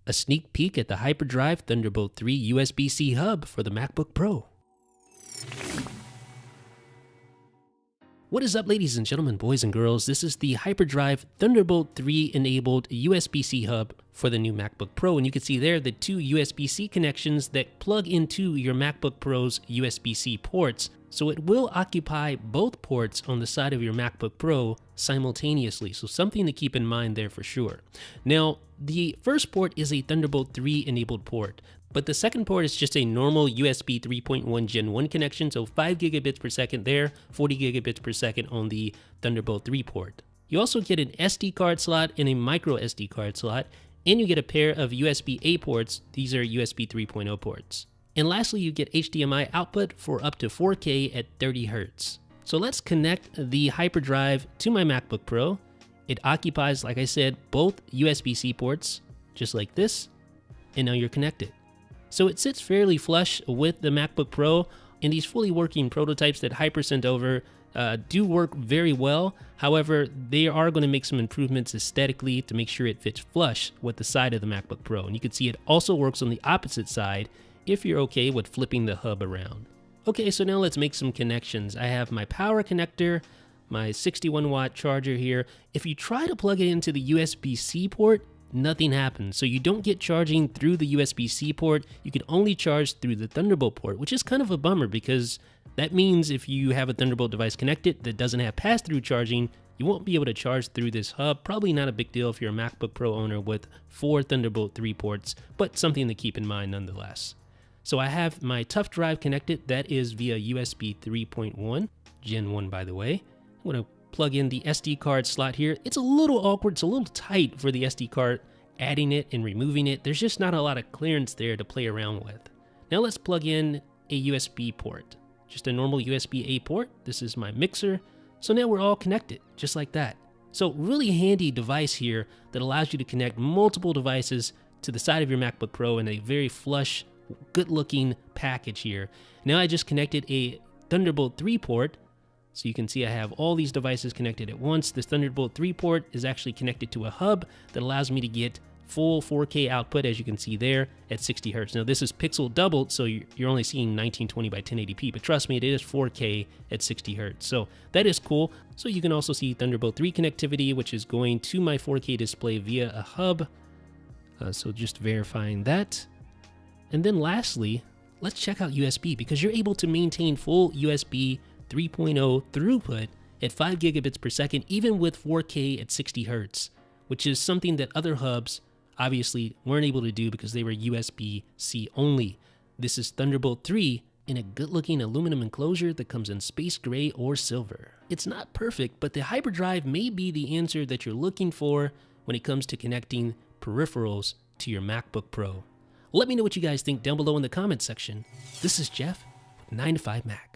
A sneak peek at the HyperDrive Thunderbolt 3 USB-C hub for the MacBook Pro. What is up, ladies and gentlemen, boys and girls? This is the HyperDrive Thunderbolt 3 enabled USB-C hub for the new MacBook Pro. And you can see there the two USB-C connections that plug into your MacBook Pro's USB-C ports. So it will occupy both ports on the side of your MacBook Pro simultaneously. So something to keep in mind there for sure. Now, the first port is a Thunderbolt 3 enabled port, but the second port is just a normal USB 3.1 Gen 1 connection. So 5 gigabits per second there, 40 gigabits per second on the Thunderbolt 3 port. You also get an SD card slot and a micro SD card slot, and you get a pair of USB-A ports. These are USB 3.0 ports. And lastly, you get HDMI output for up to 4K at 30 Hz. So let's connect the HyperDrive to my MacBook Pro. It occupies, like I said, both USB-C ports, just like this, and now you're connected. So it sits fairly flush with the MacBook Pro, and these fully working prototypes that Hyper sent over do work very well. However, they are going to make some improvements aesthetically to make sure it fits flush with the side of the MacBook Pro. And you can see it also works on the opposite side if you're okay with flipping the hub around. Okay, so now let's make some connections. I have my power connector, my 61 watt charger here. If you try to plug it into the USB-C port, nothing happens. So you don't get charging through the USB-C port. You can only charge through the Thunderbolt port, which is kind of a bummer because that means if you have a Thunderbolt device connected that doesn't have pass-through charging, you won't be able to charge through this hub. Probably not a big deal if you're a MacBook Pro owner with 4 Thunderbolt 3 ports, but something to keep in mind nonetheless. So I have my Tough Drive connected. That is via USB 3.1, Gen 1 by the way. I'm going to plug in the SD card slot here. It's a little awkward. It's a little tight for the SD card, adding it and removing it. There's just not a lot of clearance there to play around with. Now let's plug in a USB port. Just a normal USB-A port. This is my mixer. So now we're all connected, just like that. So really handy device here that allows you to connect multiple devices to the side of your MacBook Pro in a very flush, good-looking package here. Now I just connected a Thunderbolt 3 port. So you can see I have all these devices connected at once. This Thunderbolt 3 port is actually connected to a hub that allows me to get full 4K output, as you can see there, at 60 Hz. Now this is pixel doubled, so you're only seeing 1920 by 1080p, but trust me, it is 4K at 60 Hz. So that is cool. So you can also see Thunderbolt 3 connectivity, which is going to my 4K display via a hub. So just verifying that. And then lastly, let's check out USB, because you're able to maintain full USB 3.0 throughput at 5 gigabits per second, even with 4K at 60 Hz, which is something that other hubs obviously weren't able to do because they were USB-C only. This is Thunderbolt 3 in a good-looking aluminum enclosure that comes in space gray or silver. It's not perfect, but the HyperDrive may be the answer that you're looking for when it comes to connecting peripherals to your MacBook Pro. Let me know what you guys think down below in the comments section. This is Jeff with 9 to 5 Mac.